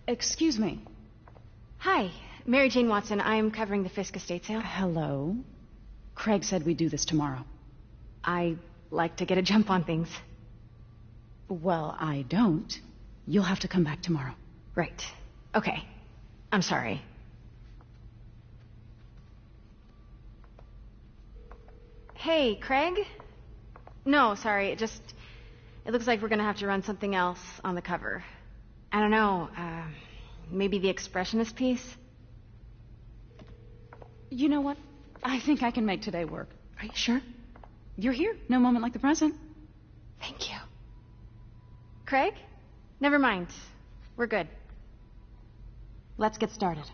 Excuse me. Hi, Mary Jane Watson. I'm covering the Fisk estate sale. Hello. Craig said we'd do this tomorrow. I like to get a jump on things. Well, I don't. You'll have to come back tomorrow. Right. Okay. I'm sorry. Hey, Craig? No, sorry. It looks like we're gonna have to run something else on the cover. I don't know, maybe the expressionist piece? You know what? I think I can make today work. Are you sure? You're here. No moment like the present. Thank you. Craig? Never mind. We're good. Let's get started.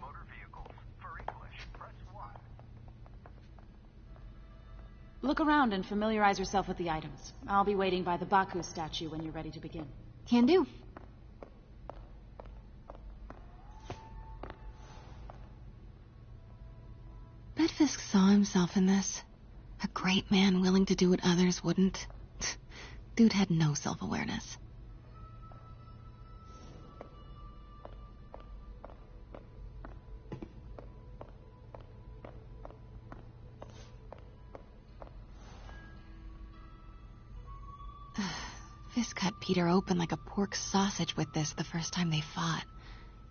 Look around and familiarize yourself with the items. I'll be waiting by the Baku statue when you're ready to begin. Can do. Bet Fisk saw himself in this. A great man willing to do what others wouldn't. Dude had no self-awareness. Fisk cut Peter open like a pork sausage with this the first time they fought.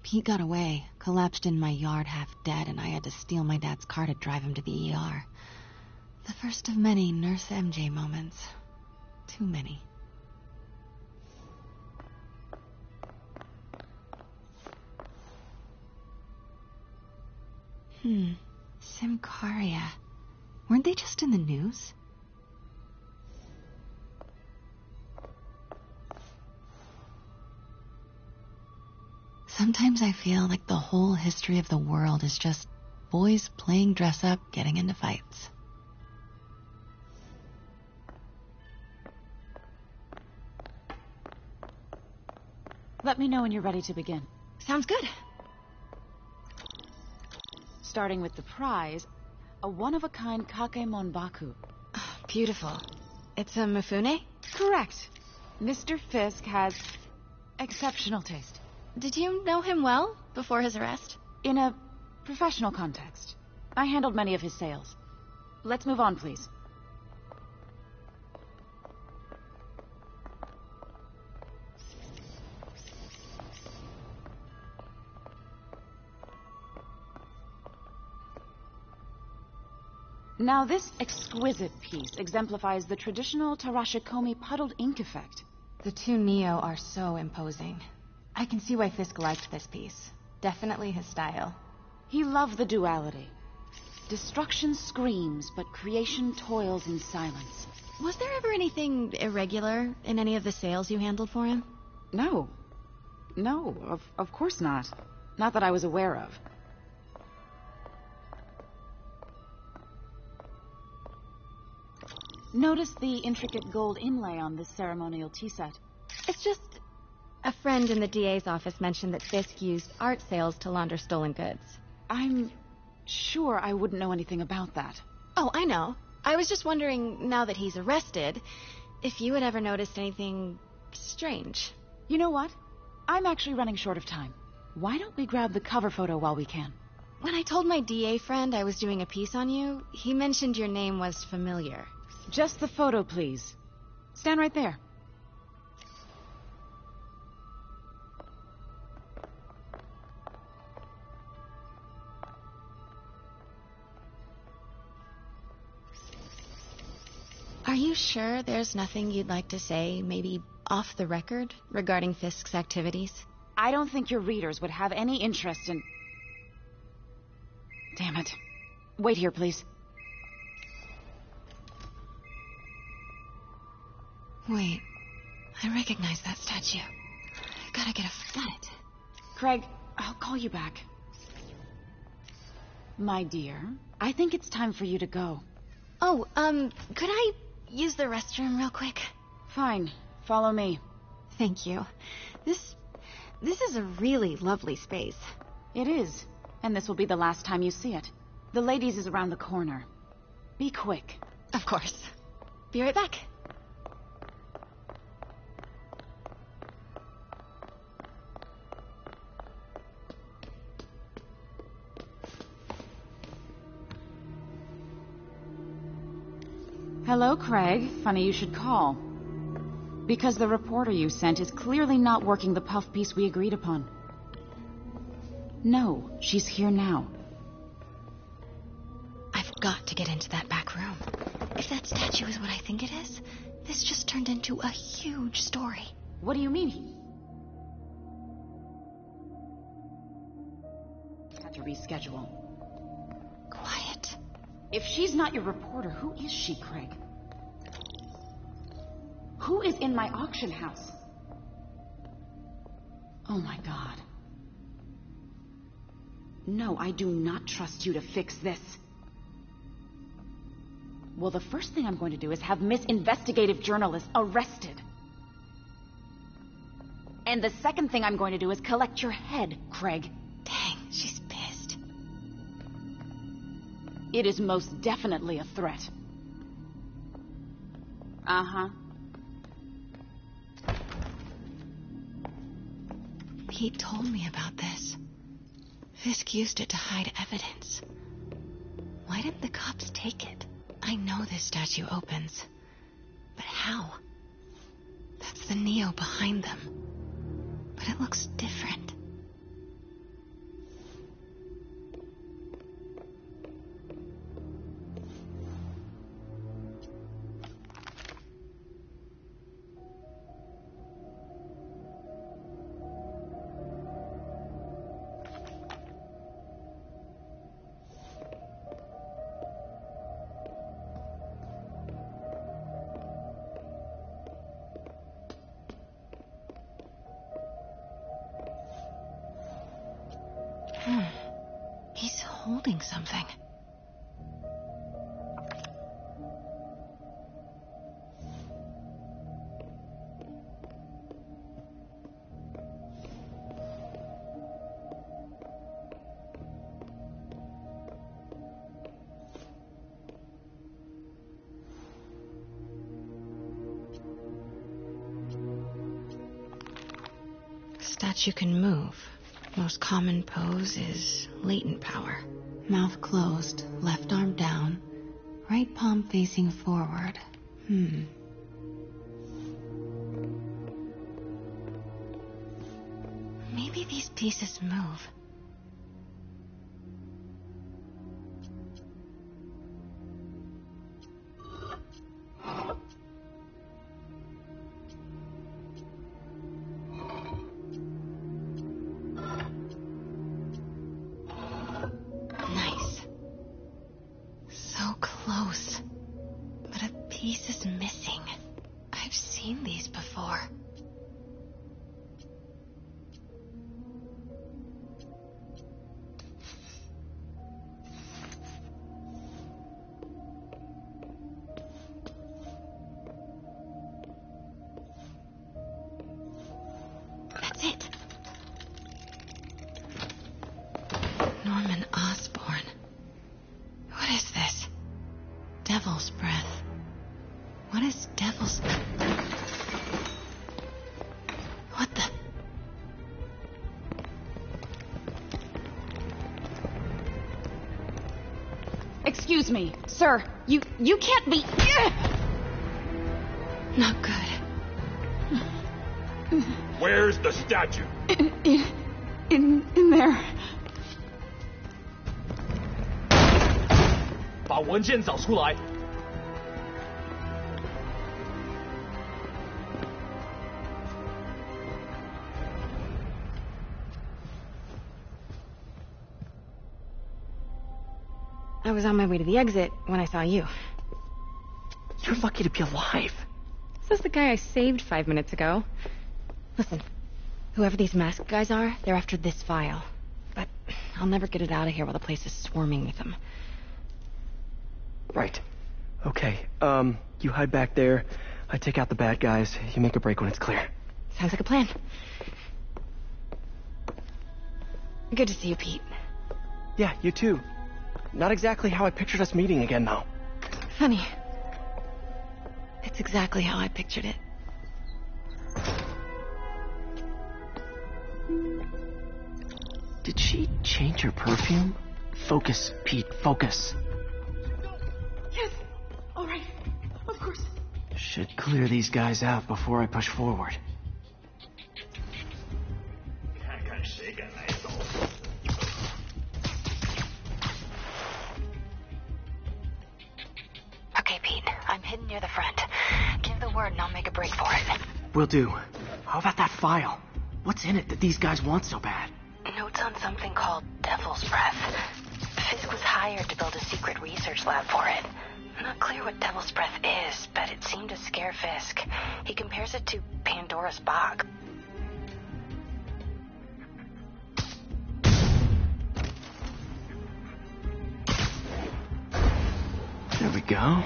Pete got away, collapsed in my yard half dead, and I had to steal my dad's car to drive him to the ER. The first of many Nurse MJ moments. Too many. Simcaria. Weren't they just in the news? Sometimes I feel like the whole history of the world is just boys playing dress-up, getting into fights. Let me know when you're ready to begin. Sounds good. Starting with the prize, a one-of-a-kind Kakemon Baku. Oh, beautiful. It's a Mifune? Correct. Mr. Fisk has exceptional taste. Did you know him well before his arrest? In a professional context. I handled many of his sales. Let's move on, please. Now, this exquisite piece exemplifies the traditional Tarashikomi puddled ink effect. The two Neo are so imposing. I can see why Fisk liked this piece. Definitely his style. He loved the duality. Destruction screams, but creation toils in silence. Was there ever anything irregular in any of the sales you handled for him? No. No, of course not. Not that I was aware of. Notice the intricate gold inlay on this ceremonial tea set. It's just... a friend in the DA's office mentioned that Fisk used art sales to launder stolen goods. I'm sure I wouldn't know anything about that. Oh, I know. I was just wondering, now that he's arrested, if you had ever noticed anything strange. You know what? I'm actually running short of time. Why don't we grab the cover photo while we can? When I told my DA friend I was doing a piece on you, he mentioned your name was familiar. Just the photo, please. Stand right there. Are you sure there's nothing you'd like to say, maybe off the record, regarding Fisk's activities? I don't think your readers would have any interest in... Damn it. Wait here, please. Wait, I recognize that statue. I gotta get a foot at it. Craig, I'll call you back. My dear, I think it's time for you to go. Oh, could I use the restroom real quick? Fine. Follow me. Thank you. This is a really lovely space. It is. And this will be the last time you see it. The ladies is around the corner. Be quick. Of course. Be right back. Hello, Craig. Funny you should call. Because the reporter you sent is clearly not working the puff piece we agreed upon. No, she's here now. I've got to get into that back room. If that statue is what I think it is, this just turned into a huge story. What do you mean? Had to reschedule. Quiet. If she's not your reporter, who is she, Craig? Who is in my auction house? Oh my God. No, I do not trust you to fix this. Well, the first thing I'm going to do is have Miss Investigative Journalist arrested. And the second thing I'm going to do is collect your head, Craig. Dang, she's pissed. It is most definitely a threat. Uh-huh. Pete told me about this. Fisk used it to hide evidence. Why didn't the cops take it? I know this statue opens. But how? That's the Neo behind them. But it looks different. He's holding something. Statue can move. Most common pose is latent power. Mouth closed, left arm down, right palm facing forward. Maybe these pieces move. Nice. So close. But a piece is missing. I've seen these before. That's it. Norman Osborn. What is this? Devil's breath. What is devil's... What the... Excuse me, sir. You can't be... Not good. Where's the statue? In there. 把文件找出来。 I was on my way to the exit when I saw you. You're lucky to be alive. This is the guy I saved 5 minutes ago. Listen, whoever these masked guys are, they're after this file. But I'll never get it out of here while the place is swarming with them. Right. Okay, you hide back there. I take out the bad guys. You make a break when it's clear. Sounds like a plan. Good to see you, Pete. Yeah, you too. Not exactly how I pictured us meeting again, though. Funny. It's exactly how I pictured it. Did she change her perfume? Focus, Pete, focus. Yes. All right. Should clear these guys out before I push forward. Okay, Pete. I'm hidden near the front. Give the word and I'll make a break for it. Will do. How about that file? What's in it that these guys want so bad? Notes on something called Devil's Breath. Fisk was hired to build a secret research lab for it. Not clear what Devil's Breath is, but it seemed to scare Fisk. He compares it to Pandora's Bog. There we go.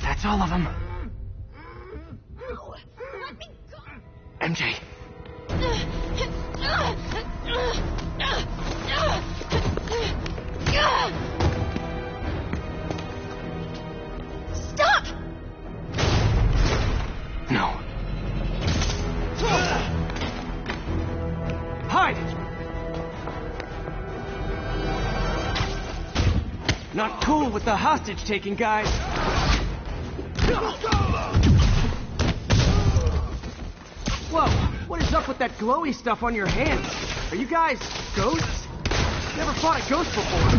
That's all of them. MJ. Stop! No. Hide! Not cool with the hostage-taking, guys. Whoa, what is up with that glowy stuff on your hands? Are you guys ghosts? Never fought a ghost before.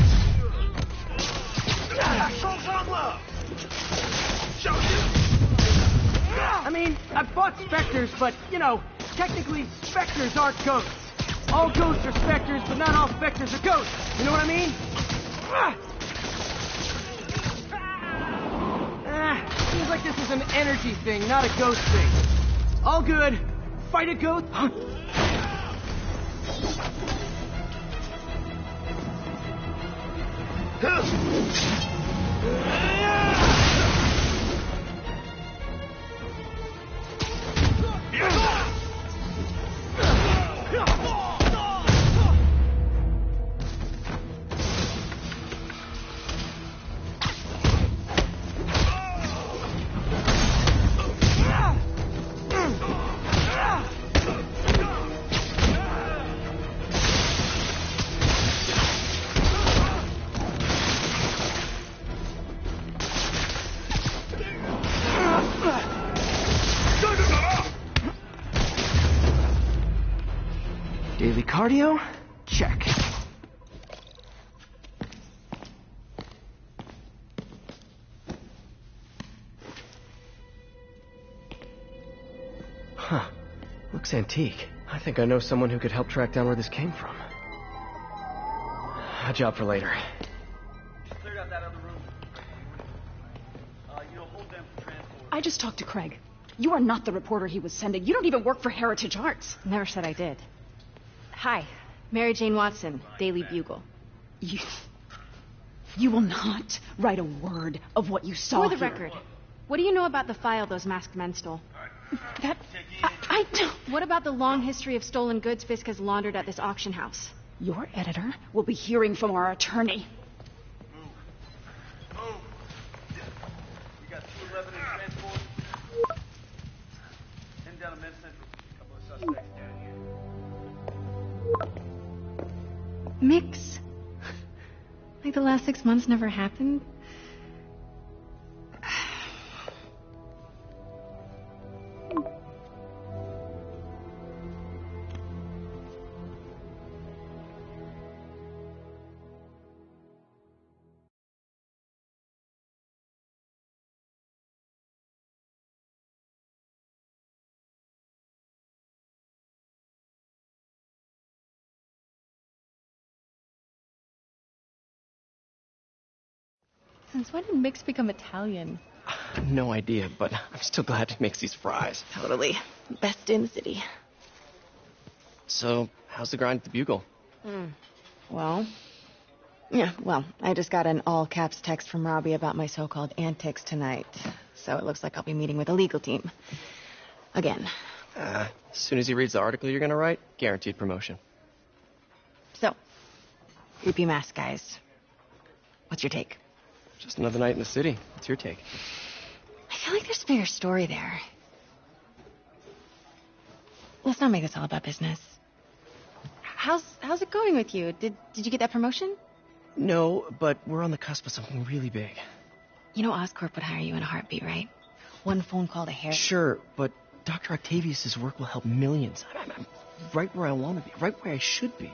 I mean, I've fought specters, but, you know, technically specters aren't ghosts. All ghosts are specters, but not all specters are ghosts. You know what I mean? Seems like this is an energy thing, not a ghost thing. All good. Fight a ghost. Daily cardio? Check. Huh. Looks antique. I think I know someone who could help track down where this came from. A job for later. Cleared out that other room. Hold them for transport. I just talked to Craig. You are not the reporter he was sending. You don't even work for Heritage Arts. Never said I did. Hi, Mary Jane Watson, Daily Bugle. You will not write a word of what you saw For the here. record, what do you know about the file those masked men stole? That... I don't... What about the long history of stolen goods Fisk has laundered at this auction house? Your editor will be hearing from our attorney. Move. down to Men's Central. A couple of suspects down here. Mix. Like the last 6 months never happened? Since when did Mix become Italian? No idea, but I'm still glad he makes these fries. Totally. Best in the city. So, how's the grind at the Bugle? Well, I just got an all-caps text from Robbie about my so-called antics tonight. So it looks like I'll be meeting with the legal team. Again. As soon as he reads the article you're gonna write, guaranteed promotion. So, creepy mask guys. What's your take? Just another night in the city. What's your take? I feel like there's a bigger story there. Let's not make this all about business. How's it going with you? Did you get that promotion? No, but we're on the cusp of something really big. You know Oscorp would hire you in a heartbeat, right? One phone call to Harry. Sure, but Dr. Octavius' work will help millions. I'm right where I want to be, right where I should be.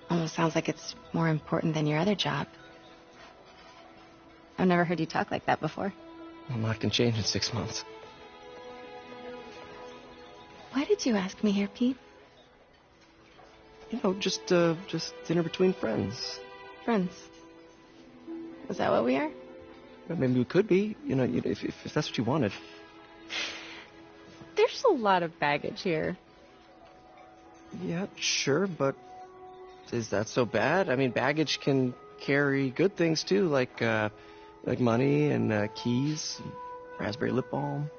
Almost sounds like it's more important than your other job. I've never heard you talk like that before. A lot can change in 6 months. Why did you ask me here, Pete? You know, just dinner between friends. Friends. Is that what we are? Well, maybe we could be, if that's what you wanted. There's a lot of baggage here. Yeah, sure, but is that so bad? I mean, baggage can carry good things too, like money and keys, and raspberry lip balm.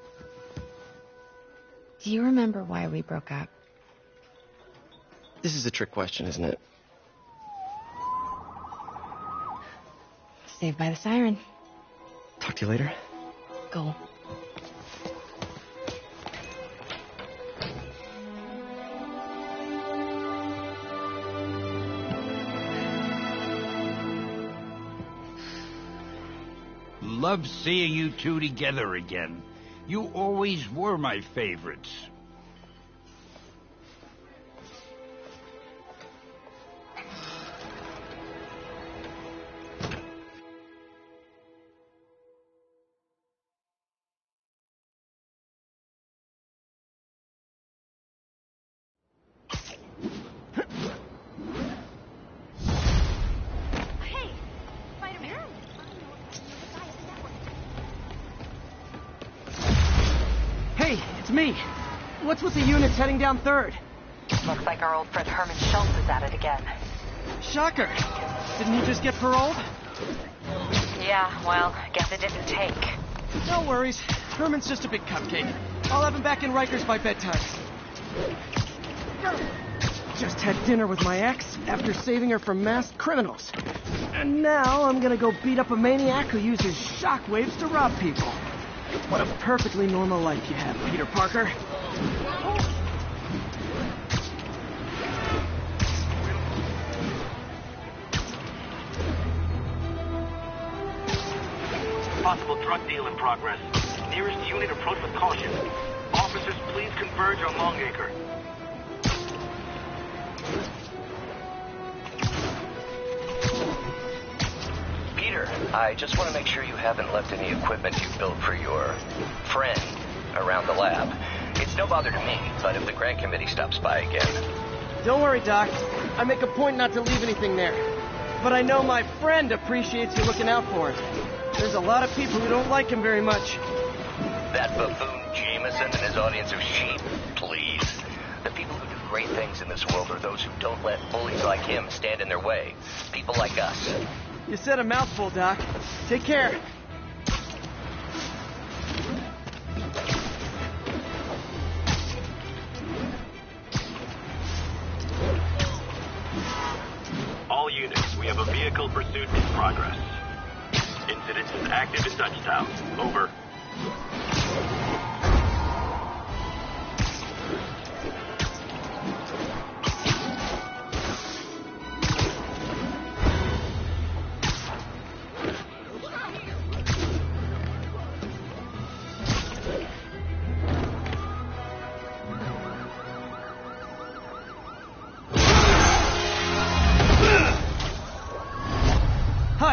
Do you remember why we broke up? This is a trick question, isn't it? Saved by the siren. Talk to you later. Go. Love seeing you two together again. You always were my favorites. Hey, Spider-Man. Hey, it's me. What's with the units heading down 3rd? Looks like our old friend Herman Schultz is at it again. Shocker. Didn't he just get paroled? Yeah, well, guess it didn't take. No worries. Herman's just a big cupcake. I'll have him back in Rikers by bedtime. Just had dinner with my ex after saving her from masked criminals. And now I'm gonna go beat up a maniac who uses shockwaves to rob people. What a perfectly normal life you have, Peter Parker. Possible drug deal in progress. Nearest unit approach with caution. Officers, please converge on Longacre. Peter, I just want to make sure you haven't left any equipment you built for your friend around the lab. It's no bother to me, but if the grant committee stops by again... Don't worry, Doc. I make a point not to leave anything there. But I know my friend appreciates you looking out for him. There's a lot of people who don't like him very much. That buffoon Jameson and his audience of sheep? Please. The people who do great things in this world are those who don't let bullies like him stand in their way. People like us. You said a mouthful, Doc. Take care. All units, we have a vehicle pursuit in progress. Incident is active in Dutchtown. Over.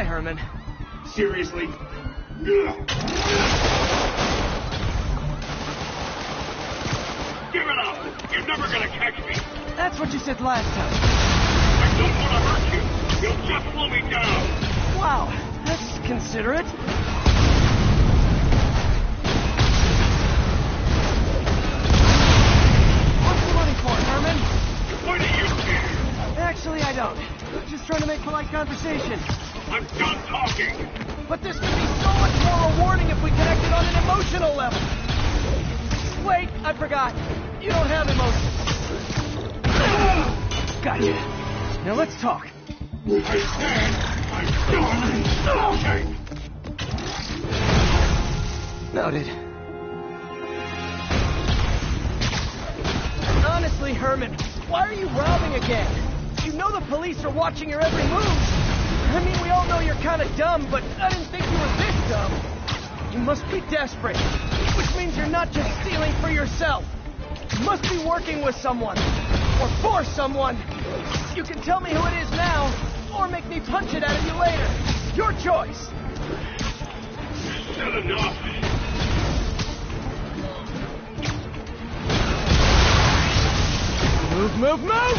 Bye, Herman. Seriously? Give it up! You're never gonna catch me! That's what you said last time. I don't want to hurt you! You'll just slow me down! Wow, that's considerate. What's the money for, Herman? Why do you care? Actually, I don't. Just trying to make polite conversation. I'm done talking! But this could be so much more rewarding if we connected on an emotional level. Wait, I forgot. You don't have emotions. Gotcha. Now let's talk. I said I'm done talking! Noted. Honestly, Herman, why are you robbing again? You know the police are watching your every move. I mean, we all know you're kind of dumb, but I didn't think you were this dumb. You must be desperate, which means you're not just stealing for yourself. You must be working with someone, or for someone. You can tell me who it is now, or make me punch it out of you later. Your choice. Said enough! Move, move, move!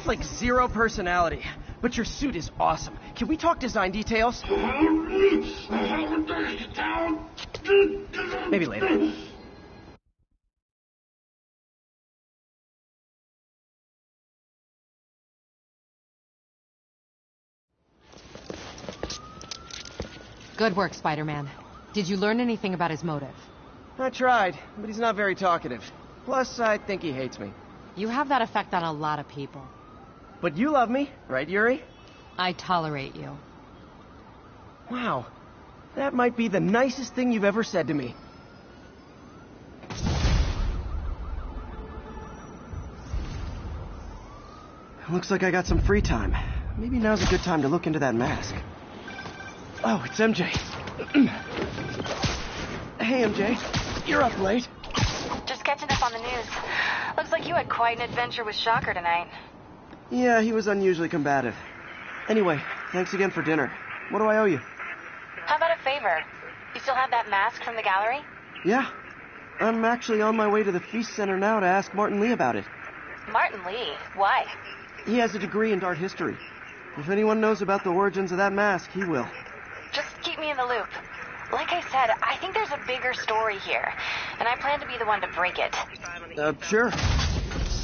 Like zero personality, but your suit is awesome. Can we talk design details? Maybe later. Good work, Spider-Man. Did you learn anything about his motive? I tried, but he's not very talkative. Plus, I think he hates me. You have that effect on a lot of people. But you love me, right, Yuri? I tolerate you. Wow. That might be the nicest thing you've ever said to me. Looks like I got some free time. Maybe now's a good time to look into that mask. Oh, it's MJ. Hey, MJ. You're up late. Just catching up on the news. Looks like you had quite an adventure with Shocker tonight. Yeah, he was unusually combative. Anyway, thanks again for dinner. What do I owe you? How about a favor? You still have that mask from the gallery? Yeah. I'm actually on my way to the Feast Center now to ask Martin Lee about it. Martin Lee? Why? He has a degree in art history. If anyone knows about the origins of that mask, he will. Just keep me in the loop. Like I said, I think there's a bigger story here, and I plan to be the one to break it. Sure.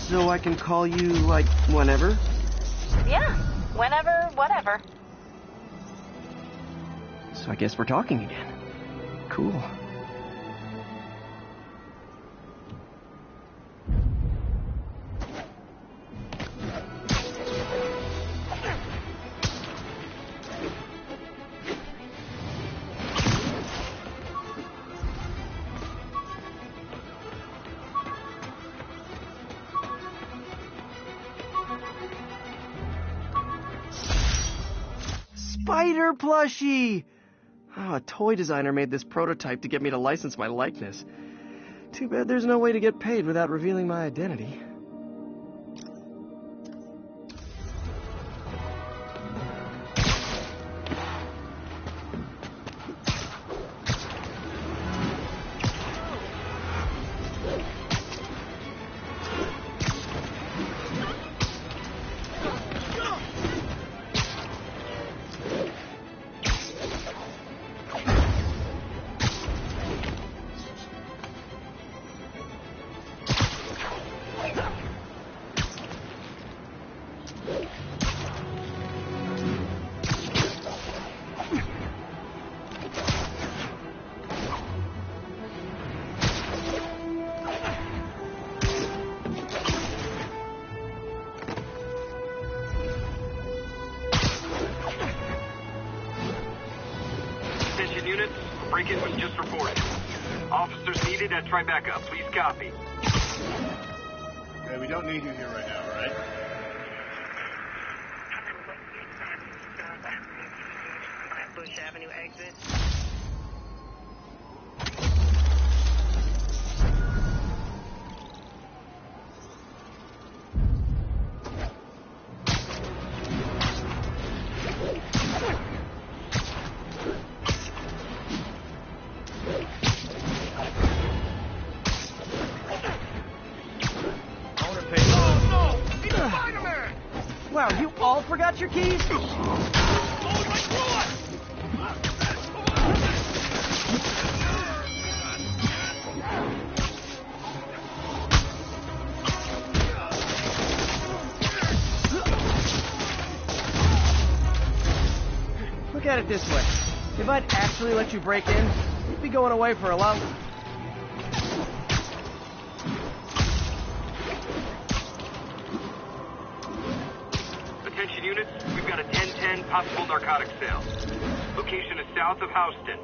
So I can call you, like, whenever? Yeah, whenever, whatever. So I guess we're talking again. Cool. Spider plushie! Oh, a toy designer made this prototype to get me to license my likeness. Too bad there's no way to get paid without revealing my identity. Break-in was just reported. Officers needed at Tribeca. Please copy. Okay, we don't need you here right now, all right? Bush Avenue exit. Wow, you all forgot your keys? Look at it this way. If I'd actually let you break in, you'd be going away for a long... Attention units, we've got a 10-10 possible narcotic sale. Location is south of Houston.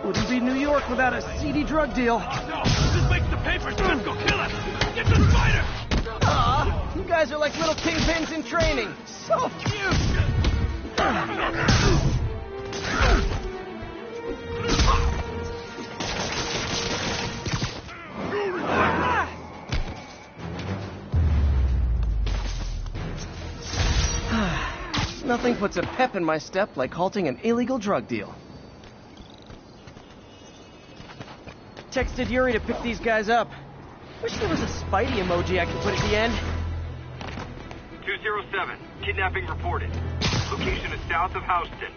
Wouldn't be New York without a seedy drug deal. Oh, no! This makes the papers! Let's go kill him! Get the spider! Aw, you guys are like little kingpins in training. So cute! Nothing puts a pep in my step like halting an illegal drug deal. Texted Yuri to pick these guys up. Wish there was a Spidey emoji I could put at the end. 207, kidnapping reported. Location is south of Houston.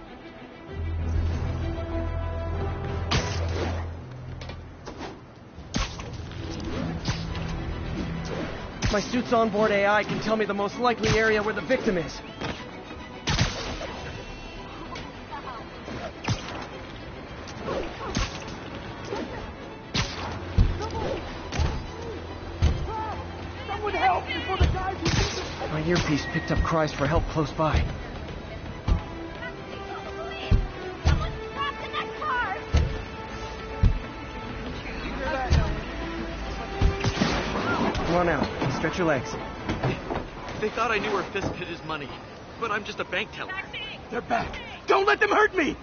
My suit's onboard AI can tell me the most likely area where the victim is. My earpiece picked up cries for help close by. Come on out. Stretch your legs. They thought I knew where Fisk hid his money, but I'm just a bank teller. They're back! Don't let them hurt me!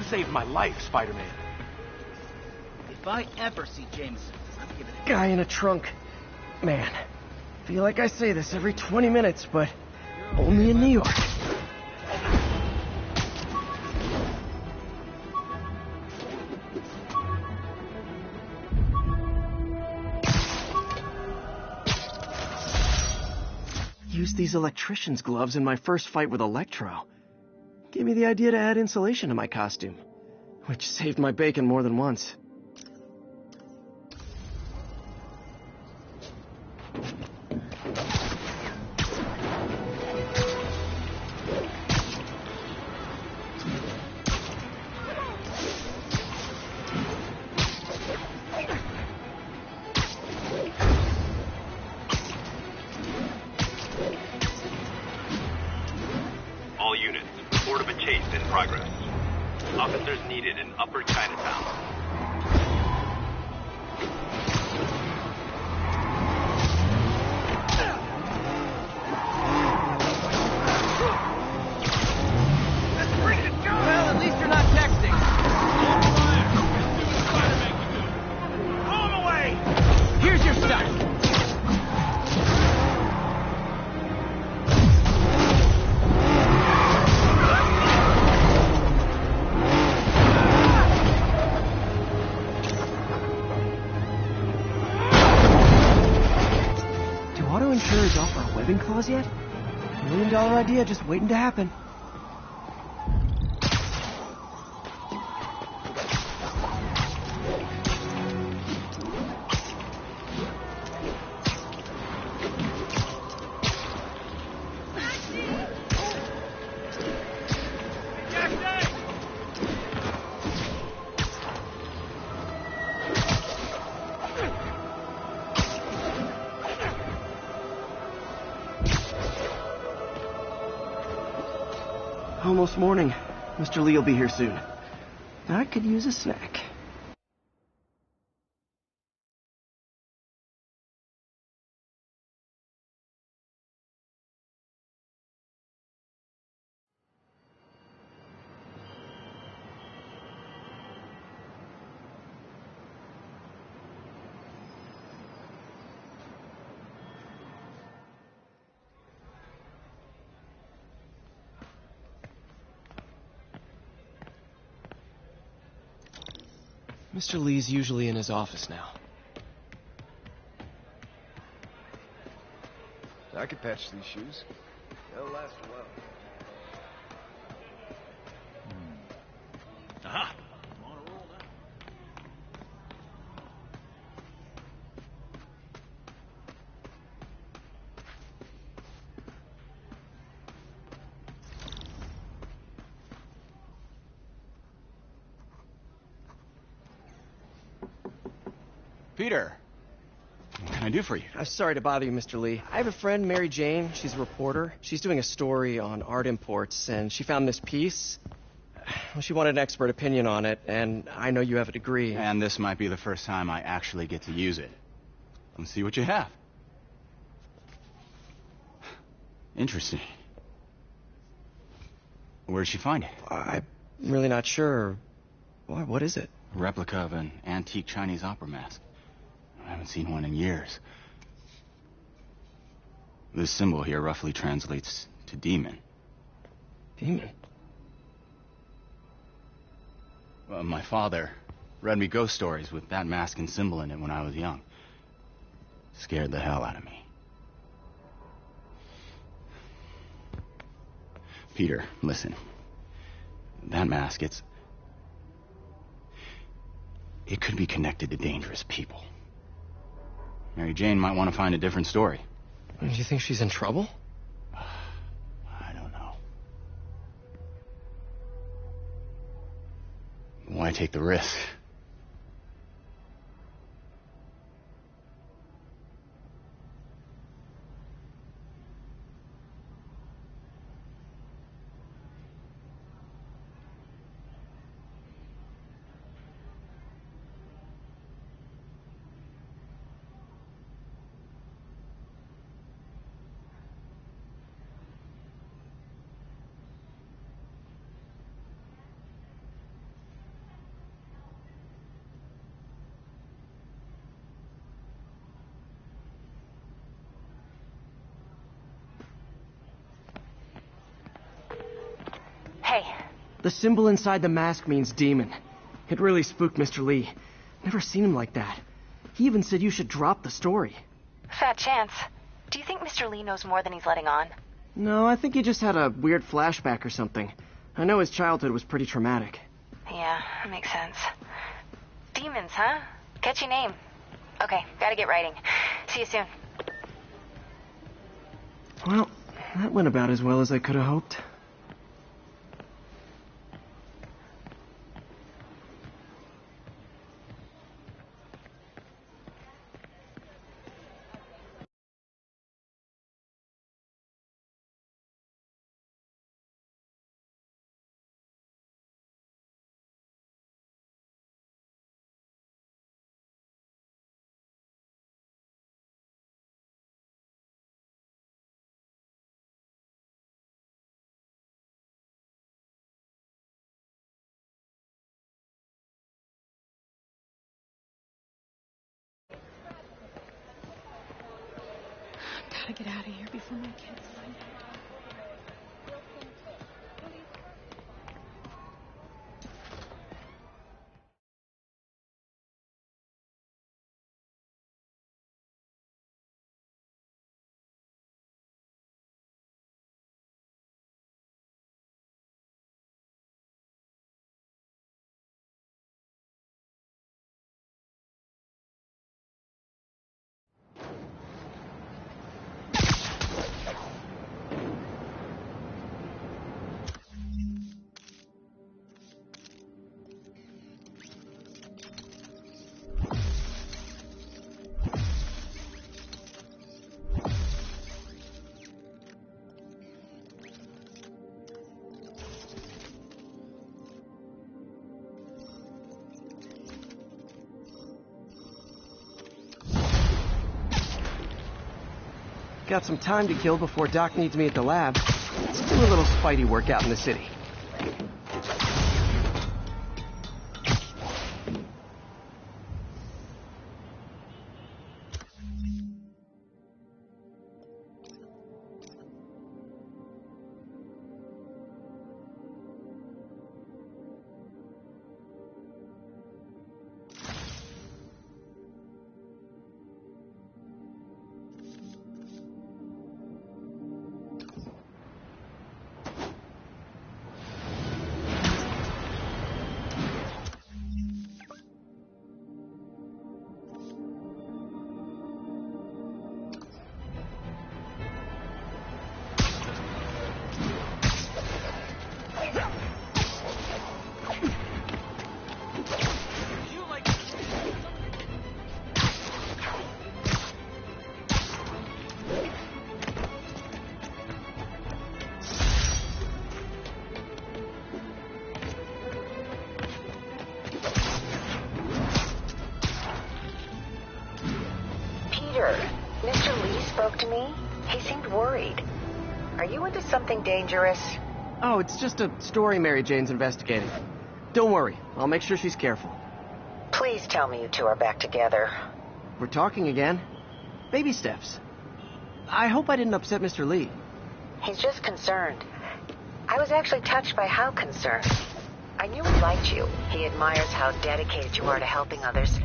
Saved my life, Spider-Man. If I ever see Jameson, I'm giving it... Guy in a trunk. Man, feel like I say this every 20 minutes, but only in New York. Used these electrician's gloves in my first fight with Electro. Gave me the idea to add insulation to my costume, which saved my bacon more than once. All units, report of a chase in progress. Officers needed in Upper Chinatown. Well, at least you're not texting. Throw him away! Here's your stuff. fellas yet? $1 million idea just waiting to happen. Almost morning. Mr. Lee will be here soon. I could use a snack. Mr. Lee's usually in his office now. I could patch these shoes. They'll last a while. Aha! I'm on a roll now. Peter, what can I do for you? I'm sorry to bother you, Mr. Lee. I have a friend, Mary Jane. She's a reporter. She's doing a story on art imports, and she found this piece. Well, she wanted an expert opinion on it, and I know you have a degree. And this might be the first time I actually get to use it. Let's see what you have. Interesting. Where'd she find it? I'm really not sure. Why, what is it? A replica of an antique Chinese opera mask. I haven't seen one in years. This symbol here roughly translates to demon. Demon? Well, my father read me ghost stories with that mask and symbol in it when I was young. Scared the hell out of me. Peter, listen. That mask, it could be connected to dangerous people. Mary Jane might want to find a different story. Do you think she's in trouble? I don't know. Why take the risk? Hey. The symbol inside the mask means demon. It really spooked Mr. Lee. Never seen him like that. He even said you should drop the story. Fat chance. Do you think Mr. Lee knows more than he's letting on? No, I think he just had a weird flashback or something. I know his childhood was pretty traumatic. Yeah, makes sense. Demons, huh? Catchy name. Okay, gotta get writing. See you soon. Well, that went about as well as I could have hoped. Gotta get out of here before my kids find out. Got some time to kill before Doc needs me at the lab. Let's do a little Spidey workout in the city. Mr. Lee spoke to me. He seemed worried. Are you into something dangerous? Oh, it's just a story Mary Jane's investigating. Don't worry, I'll make sure she's careful. Please tell me you two are back together. We're talking again. Baby steps. I hope I didn't upset Mr. Lee. He's just concerned. I was actually touched by how concerned. I knew he liked you. He admires how dedicated you are to helping others.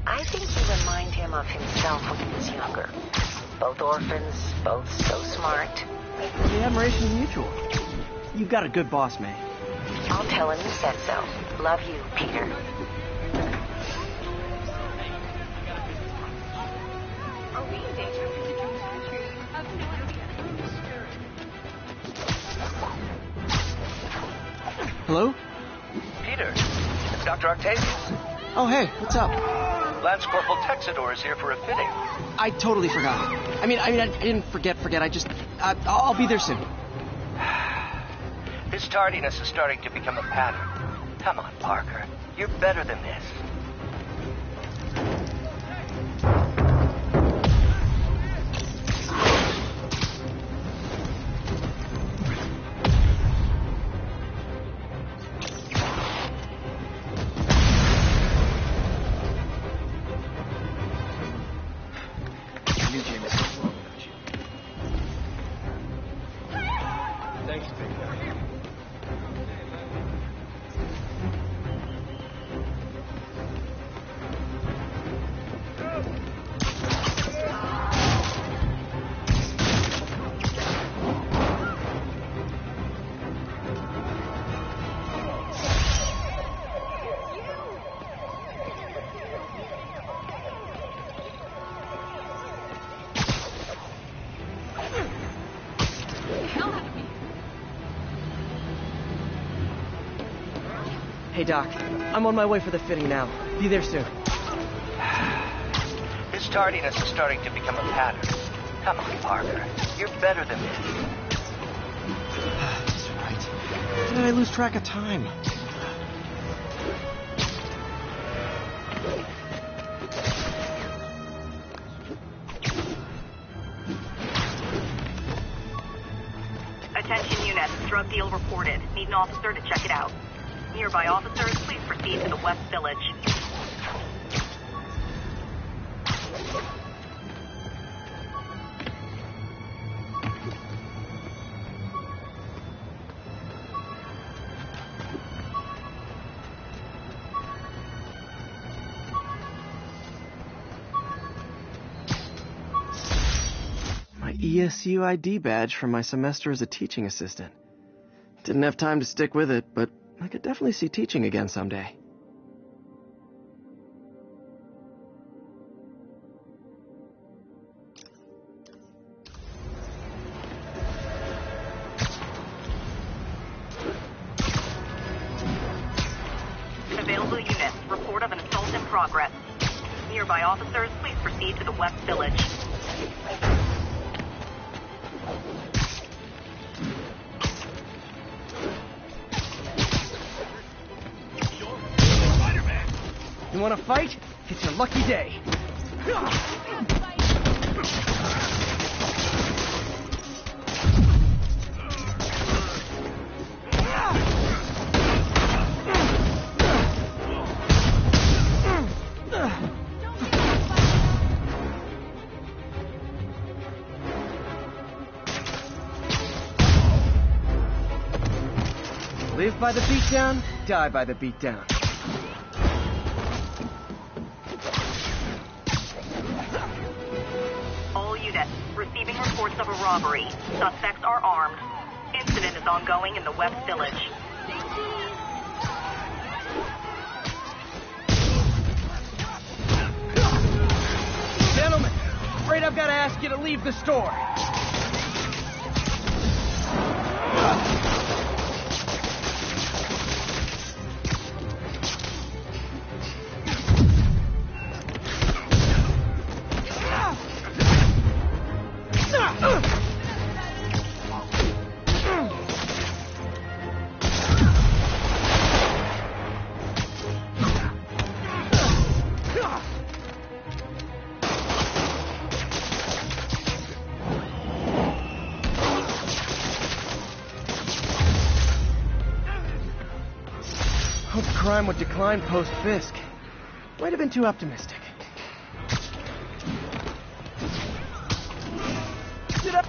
I think you remind him of himself when he was younger. Both orphans, both so smart. The admiration's mutual. You've got a good boss, May. I'll tell him you said so. Love you, Peter. Are we in danger of the commentary? I have no idea. Hello? Peter, it's Dr. Octavius. Oh, hey, what's up? Lance Corporal Texador is here for a fitting. I totally forgot. I didn't forget. I'll be there soon. This tardiness is starting to become a pattern. Come on, Parker. You're better than this. Hey, Doc. I'm on my way for the fitting now. Be there soon. This tardiness is starting to become a pattern. Come on, Parker. You're better than this. That's right. How did I lose track of time? Attention units, drug deal reported. Need an officer to check it out. Nearby officers, please proceed to the West Village. My ESU ID badge from my semester as a teaching assistant. Didn't have time to stick with it, but I could definitely see teaching again someday. Available units, report of an assault in progress. Nearby officers, please proceed to the West Village. You want to fight? It's your lucky day. Live by the beatdown, die by the beatdown. All units receiving reports of a robbery. Suspects are armed. Incident is ongoing in the West Village. Gentlemen, afraid I've got to ask you to leave the store. Hoped crime would decline post-Fisk. Might have been too optimistic. Sit up!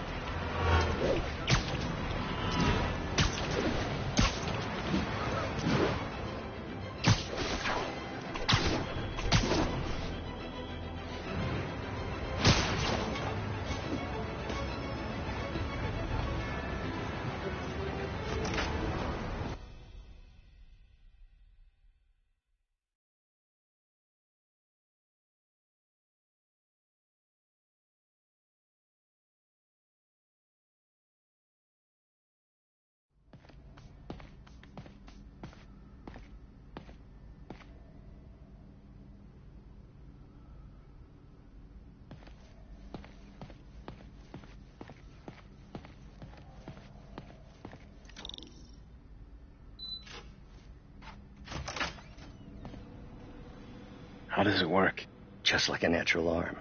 How does it work? Just like a natural arm.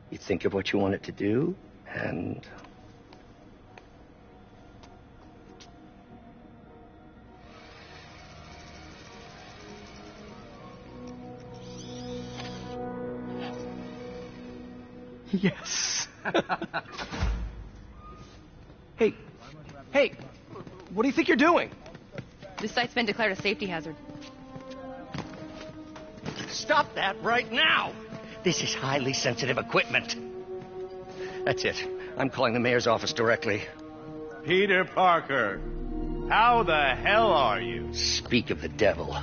You think of what you want it to do, and... Yes. Hey, what do you think you're doing? This site's been declared a safety hazard. Stop that right now! This is highly sensitive equipment. That's it. I'm calling the mayor's office directly. Peter Parker, how the hell are you? Speak of the devil.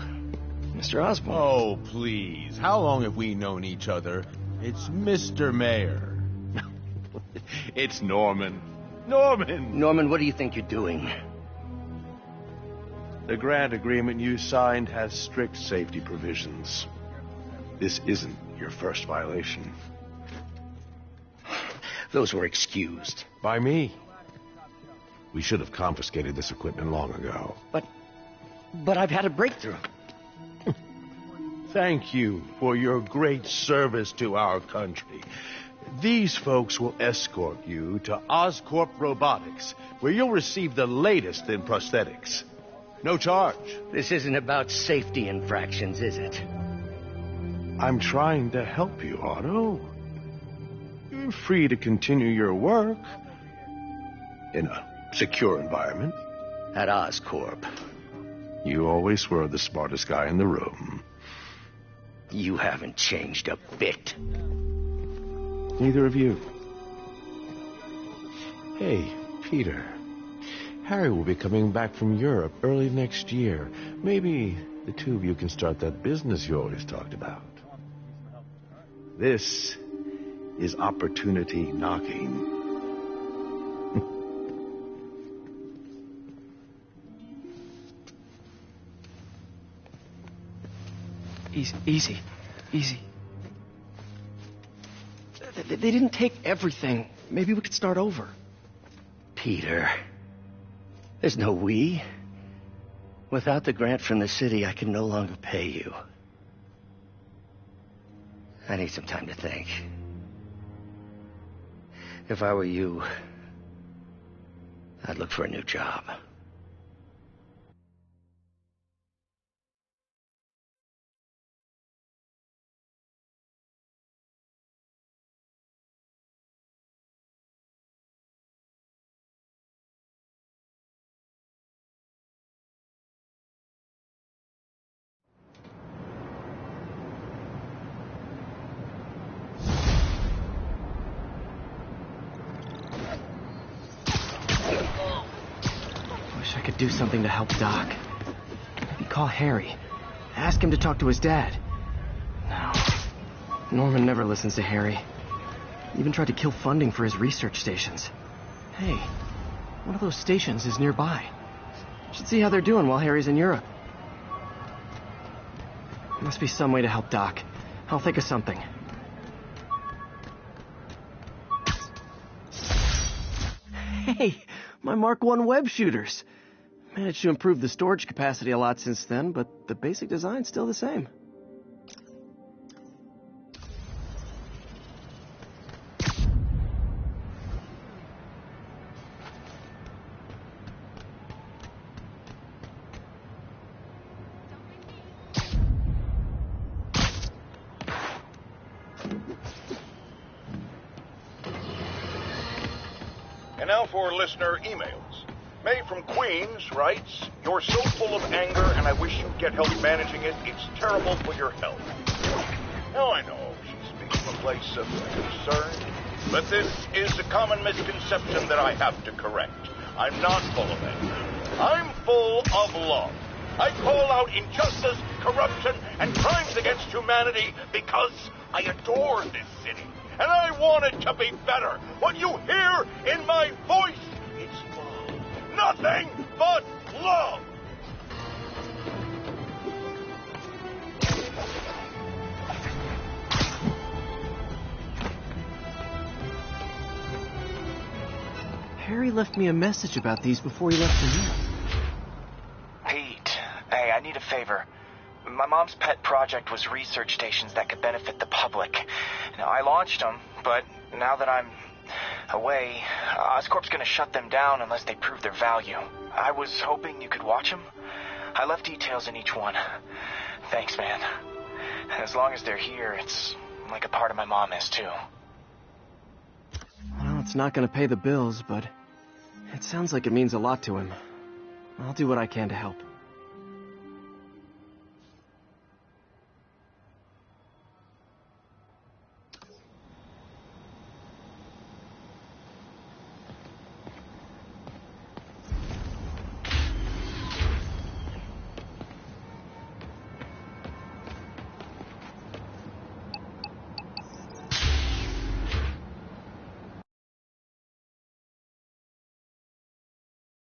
Mr. Osborn. Oh, please. How long have we known each other? It's Mr. Mayor. It's Norman. Norman, what do you think you're doing? The grant agreement you signed has strict safety provisions. This isn't your first violation. Those were excused. By me. We should have confiscated this equipment long ago. But I've had a breakthrough. Thank you for your great service to our country. These folks will escort you to Oscorp Robotics, where you'll receive the latest in prosthetics. No charge. This isn't about safety infractions, is it? I'm trying to help you, Otto. You're free to continue your work in a secure environment. At Oscorp. You always were the smartest guy in the room. You haven't changed a bit. Neither of you. Hey, Peter. Harry will be coming back from Europe early next year. Maybe the two of you can start that business you always talked about. This is opportunity knocking. Easy. They didn't take everything. Maybe we could start over. Peter, there's no we. Without the grant from the city, I can no longer pay you. I need some time to think. If I were you, I'd look for a new job. could do something to help Doc. Maybe call Harry. Ask him to talk to his dad. No. Norman never listens to Harry. He even tried to kill funding for his research stations. Hey, one of those stations is nearby. Should see how they're doing while Harry's in Europe. Must be some way to help Doc. I'll think of something. Hey, my Mark I web shooters. Managed to improve the storage capacity a lot since then, but the basic design's still the same. And now for listener emails. May from Queens writes, "You're so full of anger and I wish you'd get help managing it. It's terrible for your health." Now I know she speaks from a place of concern, but this is a common misconception that I have to correct. I'm not full of anger. I'm full of love. I call out injustice, corruption, and crimes against humanity because I adore this city. And I want it to be better. What you hear in my voice, it's love. Nothing but love. Harry left me a message about these before he left for here. Pete, hey, I need a favor. My mom's pet project was research stations that could benefit the public. Now, I launched them, but now that I'm away, Oscorp's gonna shut them down unless they prove their value. I was hoping you could watch them. I left details in each one. Thanks, man. As long as they're here, it's like a part of my mom is, too. Well, it's not gonna pay the bills, but it sounds like it means a lot to him. I'll do what I can to help.